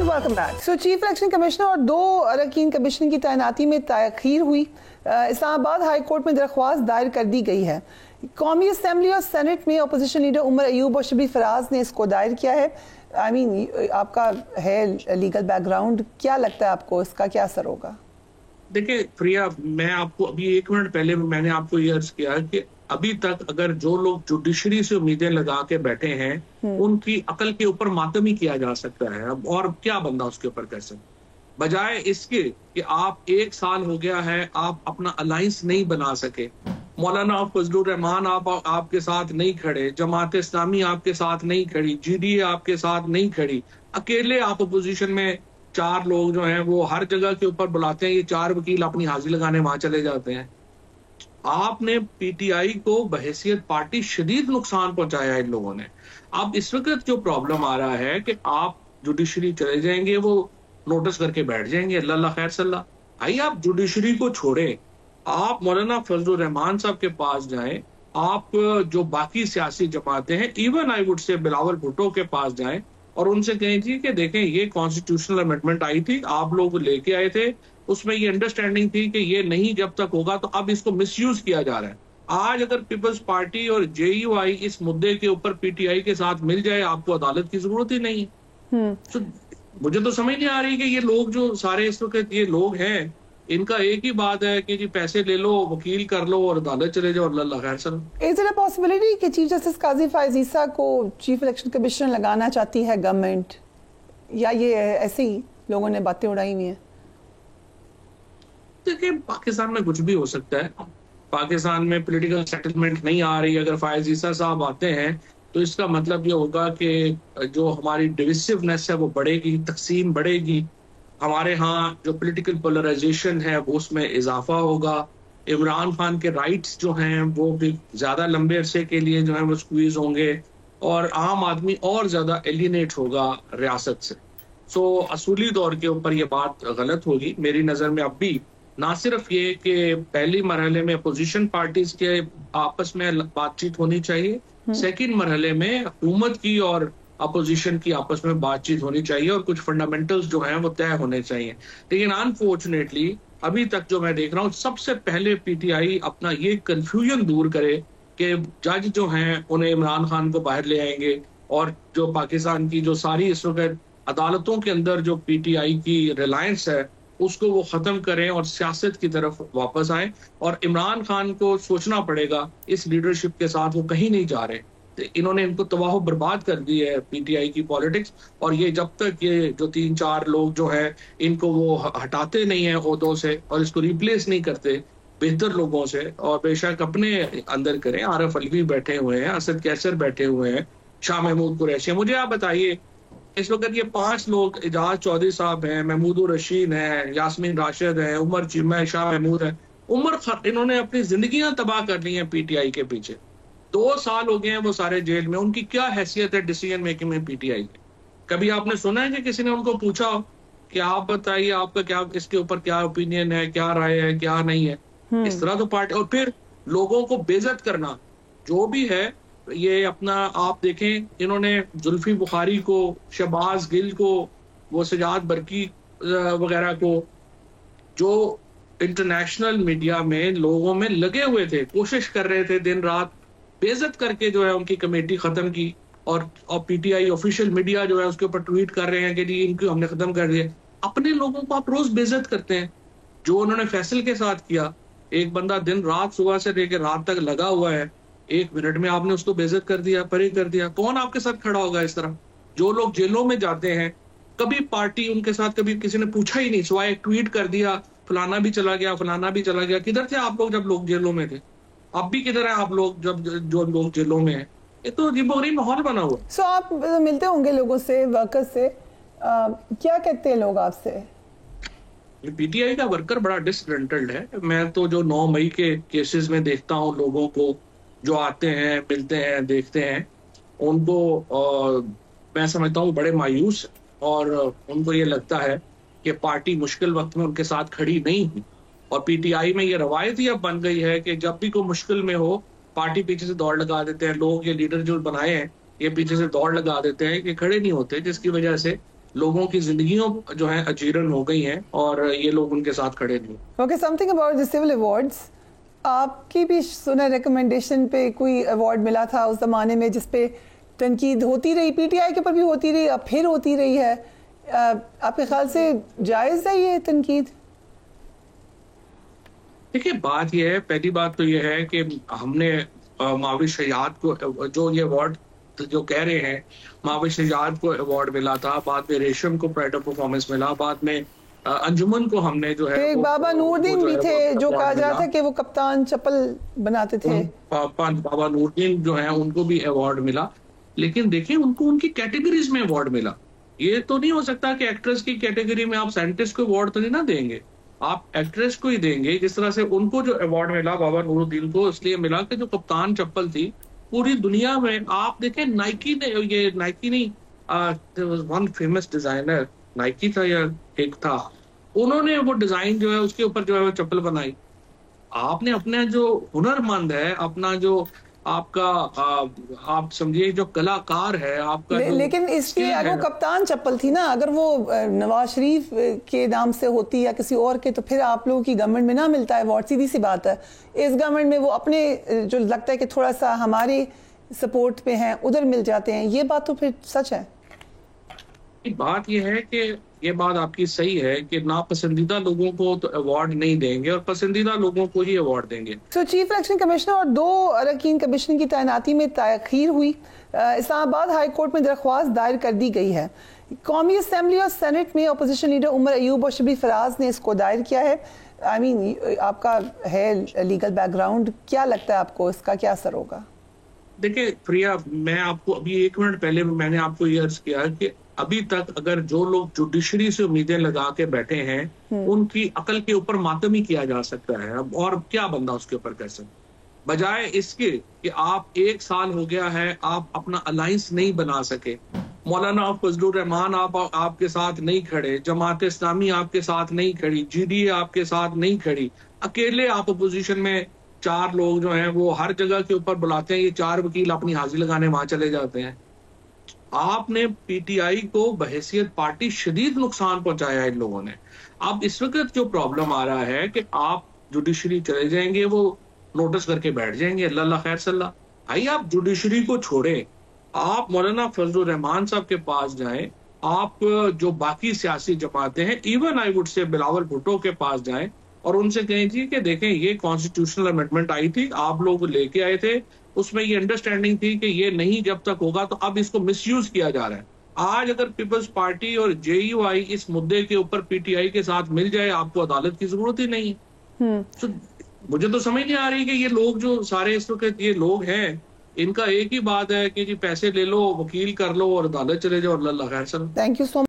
Welcome back. सो chief election commissioner और 2 अरकान commission की तैनाती में ताख़ीर हुई। इस्लामाबाद हाई कोर्ट में दरख्वास्त दायर कर दी गई है। कौमी असम्बली और सेनेट में अपोजिशन लीडर उमर अयूब और शबीर फराज ने इसको दायर किया है। आई मीन आपका है लीगल बैकग्राउंड, क्या लगता है आपको इसका क्या असर होगा? देखिए प्रिया, मैं आपको अभी 1 मिनट पहले मैंने आपको ये अर्ज किया कि अभी तक अगर जो लोग जुडिशरी से उम्मीदें लगा के बैठे हैं उनकी अकल के ऊपर मातम ही किया जा सकता है। अब और क्या बंदा उसके ऊपर कर सकता, बजाय इसके कि आप 1 साल हो गया है आप अपना अलायंस नहीं बना सके। मौलाना फजलुर रहमान आपके साथ नहीं खड़े, जमात इस्लामी आपके साथ नहीं खड़ी, जीडीए आपके साथ नहीं खड़ी, अकेले आप अपोजिशन में 4 लोग जो हैं वो हर जगह के ऊपर बुलाते हैं, ये 4 वकील अपनी हाजिरी लगाने वहां चले जाते हैं। आपने पीटीआई को बहैसियत पार्टी शदीद नुकसान पहुंचाया इन लोगों ने। अब इस वक्त जो प्रॉब्लम आ रहा है कि आप जुडिशरी चले जाएंगे, वो नोटिस करके बैठ जाएंगे, अल्लाह खैर सल्ला। भाई आप जुडिशरी को छोड़े, आप मौलाना फजलुर रहमान साहब के पास जाएं, आप जो बाकी सियासी जमातें हैं, even I would say Bilawal Bhutto के पास जाएं और उनसे कहें जी कि देखें ये कॉन्स्टिट्यूशनल अमेंडमेंट आई थी, आप लोग लेके आए थे, उसमें ये अंडरस्टैंडिंग थी कि ये नहीं जब तक होगा तो अब इसको मिसयूज किया जा रहा है। आज अगर पीपल्स पार्टी और जेयूआई इस मुद्दे के ऊपर पीटीआई के साथ मिल जाए, आपको अदालत की जरूरत ही नहीं है। तो मुझे तो समझ नहीं आ रही कि ये लोग जो सारे इस वक्त ये लोग हैं, इनका एक ही बात है कि जी पैसे ले लो, वकील कर लो और अदालत चले जाओ, अल्लाह खैर सल्ला। इज देयर अ पॉसिबिलिटी कि चीफ जस्टिस काजी फायज ईसा को चीफ इलेक्शन कमिश्नर लगाना चाहती है गवर्नमेंट, या ये ऐसे ही लोगों ने बातें उड़ाई हुई हैं? देखिए पाकिस्तान में कुछ भी हो सकता है। पाकिस्तान में पॉलिटिकल सेटलमेंट नहीं आ रही, अगर फायज ईसा साहब आते हैं तो इसका मतलब ये होगा कि जो हमारी डिविसिवनेस है वो बढ़ेगी, तकसीम बढ़ेगी, हमारे यहाँ जो पॉलिटिकल पोलराइजेशन है वो उसमें इजाफा होगा, इमरान खान के राइट्स जो हैं वो भी ज्यादा लंबे अरसे के लिए जो है वो स्क्वीज होंगे और आम आदमी और ज्यादा एलिनेट होगा रियासत से। सो असूली तौर के ऊपर ये बात गलत होगी मेरी नजर में। अब भी ना सिर्फ ये कि पहली मरहले में अपोजिशन पार्टीज के आपस में बातचीत होनी चाहिए, सेकंड मरहले में हुकूमत की और अपोजिशन की आपस में बातचीत होनी चाहिए और कुछ फंडामेंटल्स जो हैं वो तय होने चाहिए। लेकिन अनफॉर्चुनेटली अभी तक जो मैं देख रहा हूँ, सबसे पहले पीटीआई अपना ये कंफ्यूजन दूर करे कि जज जो हैं उन्हें इमरान खान को बाहर ले आएंगे और जो पाकिस्तान की जो सारी इस वक्त अदालतों के अंदर जो पीटीआई की रिलायंस है उसको वो खत्म करें और सियासत की तरफ वापस आए। और इमरान खान को सोचना पड़ेगा इस लीडरशिप के साथ वो कहीं नहीं जा रहे, तो इन्होंने इनको तबाह बर्बाद कर दी है पीटीआई की पॉलिटिक्स। और ये जब तक ये जो 3-4 लोग जो है इनको वो हटाते नहीं है ओहदों से और इसको रिप्लेस नहीं करते बेहतर लोगों से, और बेशक अपने अंदर करें, आरफ अलवी बैठे हुए हैं, असद कैसर बैठे हुए हैं, शाह महमूद कुरैशी। मुझे आप बताइए इस वक्त ये 5 लोग, एजाज चौधरी साहब हैं, महमूद रशीद हैं, यास्मीन राशिद हैं, उमर चिमा है, शाह महमूद है, इन्होंने अपनी जिंदगियां तबाह कर ली हैं पीटीआई के पीछे। 2 साल हो गए हैं वो सारे जेल में, उनकी क्या हैसियत है डिसीजन मेकिंग में पीटीआई की? कभी आपने सुना है कि किसी ने उनको पूछा हो कि आप बताइए आपका क्या इसके ऊपर क्या ओपिनियन है, क्या राय है, क्या नहीं है? इस तरह तो पार्टी, और फिर लोगों को बेइज्जत करना जो भी है ये अपना, आप देखें इन्होंने जुल्फी बुखारी को, शहबाज गिल को, वो सजाद बरकी वगैरह को, जो इंटरनेशनल मीडिया में लोगों में लगे हुए थे, कोशिश कर रहे थे दिन रात, बेइज्जत करके जो है उनकी कमेटी खत्म की। और पीटीआई ऑफिशियल मीडिया जो है उसके ऊपर ट्वीट कर रहे हैं कि जी इनको हमने खत्म कर दिया। अपने लोगों को आप रोज बेइज्जत करते हैं। जो उन्होंने फैसल के साथ किया, एक बंदा दिन रात सुबह से लेकर रात तक लगा हुआ है, 1 मिनट में आपने उसको बेइज्जत कर दिया, परे कर दिया। कौन आपके साथ खड़ा होगा इस तरह? जो लोग जेलों में जाते हैं, कभी पार्टी उनके साथ कभी किसी ने पूछा ही नहीं, सिवाय ट्वीट कर दिया फलाना भी चला गया, फलाना भी चला गया। किधर थे आप लोग जब लोग जेलों में थे? अब भी किधर है आप लोग जब जो लोग जेलों में हैं? ये तो अजीबोगरीब माहौल बना हुआ। सो आप मिलते होंगे लोगों से, वर्कर्स से, क्या कहते हैं लोग आपसे? पीटीआई का वर्कर बड़ा डिसग्रंटल्ड है। मैं तो जो 9 मई के केसेस में देखता हूँ लोगों को जो आते हैं, मिलते हैं, देखते हैं, उनको मैं समझता हूँ बड़े मायूस, और उनको ये लगता है कि पार्टी मुश्किल वक्त में उनके साथ खड़ी नहीं हुई। और पीटीआई में ये रवायत ही अब बन गई है कि जब भी कोई मुश्किल में हो पार्टी पीछे से दौड़ लगा देते हैं। लोग ये लीडर जो बनाए हैं ये पीछे से दौड़ लगा देते हैं कि खड़े नहीं होते, जिसकी वजह से लोगों की जिंदगियों जो है अजीरन हो गई हैं और ये लोग उनके साथ खड़े नहीं। Okay, something about the civil awards. आपकी भी सुना रिकमेंडेशन पे कोई अवार्ड मिला था उस ज़माने में जिस पे तनकीद होती रही, पीटीआई के ऊपर भी होती रही, अब फिर होती रही है। आपके ख्याल से जायज़ है ये तनकीद? देखिए, बात यह है, पहली बात तो यह है कि हमने माविश शजात को जो ये अवार्ड जो कह रहे हैं, माविश शजात को अवार्ड मिला था, बाद में रेशम को प्राइड ऑफ परफॉर्मेंस मिला, बाद में अंजुमन को हमने जो है बाबा नूरदीन भी थे जो कहा जा रहा था कि वो कप्तान चप्पल बनाते थे। बाबा नूरदीन जो है उनको भी अवार्ड मिला, लेकिन देखिए उनको उनकी कैटेगरीज में अवार्ड मिला। ये तो नहीं हो सकता कि एक्ट्रेस की कैटेगरी में आप साइंटिस्ट को अवार्ड तो नहीं ना देंगे, आप एक्ट्रेस को ही देंगे। जिस तरह से उनको जो अवार्ड मिला बाबा नूरुद्दीन को इसलिए मिला कि जो कप्तान चप्पल थी पूरी दुनिया में, आप देखें नाइकी ने, ये नाइकी नहीं, वन फेमस डिजाइनर नाइकी था या एक था, उन्होंने वो डिजाइन जो है उसके ऊपर जो है वो चप्पल बनाई। आपने अपने जो हुनरमंद है, अपना जो आपका आप समझिए जो कलाकार है आपका लेकिन इसलिए अगर वो कप्तान चप्पल थी ना, अगर वो नवाज शरीफ के नाम से होती या किसी और के, तो फिर आप लोगों की गवर्नमेंट में ना मिलता है अवार्ड, सीधी सी बात है। इस गवर्नमेंट में वो अपने जो लगता है कि थोड़ा सा हमारे सपोर्ट पे हैं उधर मिल जाते हैं। ये बात तो फिर सच है। बात यह है कि ये बात आपकी सही है कि नापसंदीदा लोगों को तो अवार्ड नहीं देंगे और पसंदीदा लोगों को ही अवार्ड देंगे। तो चीफ इलेक्शन कमिश्नर और 2 अरकान कमीशन की तैनाती में ताख़ीर हुई। इस्लामाबाद हाई कोर्ट में दरख्वास्त दायर कर दी गई है। कौमी असम्बली और सेनेट में अपोजिशन लीडर उमर अयूब और शबीर फराज ने इसको दायर किया है। आई मीन आपका है लीगल बैकग्राउंड, क्या लगता है आपको इसका क्या असर होगा? देखिए प्रिया, मैं आपको अभी 1 मिनट पहले मैंने आपको ये अर्ज किया कि अभी तक अगर जो लोग जुडिशरी से उम्मीदें लगा के बैठे हैं उनकी अकल के ऊपर मातम ही किया जा सकता है। अब और क्या बंदा उसके ऊपर कर सकता, बजाय इसके कि आप 1 साल हो गया है आप अपना अलायंस नहीं बना सके। मौलाना फजलुर रहमान आपके साथ नहीं खड़े, जमात इस्लामी आपके साथ नहीं खड़ी, जीडीए आपके साथ नहीं खड़ी, अकेले आप अपोजिशन में 4 लोग जो हैं वो हर जगह के ऊपर बुलाते हैं, ये 4 वकील अपनी हाजिरी लगाने वहां चले जाते हैं। आपने पीटीआई को बहैसियत पार्टी शदीद नुकसान पहुंचाया इन लोगों ने। अब इस वक्त जो प्रॉब्लम आ रहा है कि आप जुडिशरी चले जाएंगे, वो नोटिस करके बैठ जाएंगे, अल्लाह खैर सल्ला। भाई आप जुडिशरी को छोड़े, आप मौलाना फजलुर रहमान साहब के पास जाएं, आप जो बाकी सियासी जमातें हैं, even I would say Bilawal Bhutto के पास जाएं और उनसे कहें जी कि देखें ये कॉन्स्टिट्यूशनल अमेंडमेंट आई थी, आप लोग लेके आए थे, उसमें ये अंडरस्टैंडिंग थी कि ये नहीं जब तक होगा, तो अब इसको मिसयूज किया जा रहा है। आज अगर पीपल्स पार्टी और जेयूआई इस मुद्दे के ऊपर पीटीआई के साथ मिल जाए, आपको अदालत की जरूरत ही नहीं। तो मुझे तो समझ नहीं आ रही कि ये लोग जो सारे इस वक्त ये लोग हैं, इनका एक ही बात है कि जी पैसे ले लो, वकील कर लो और अदालत चले जाओ, अल्लाह खैर सल्ला। Thank you so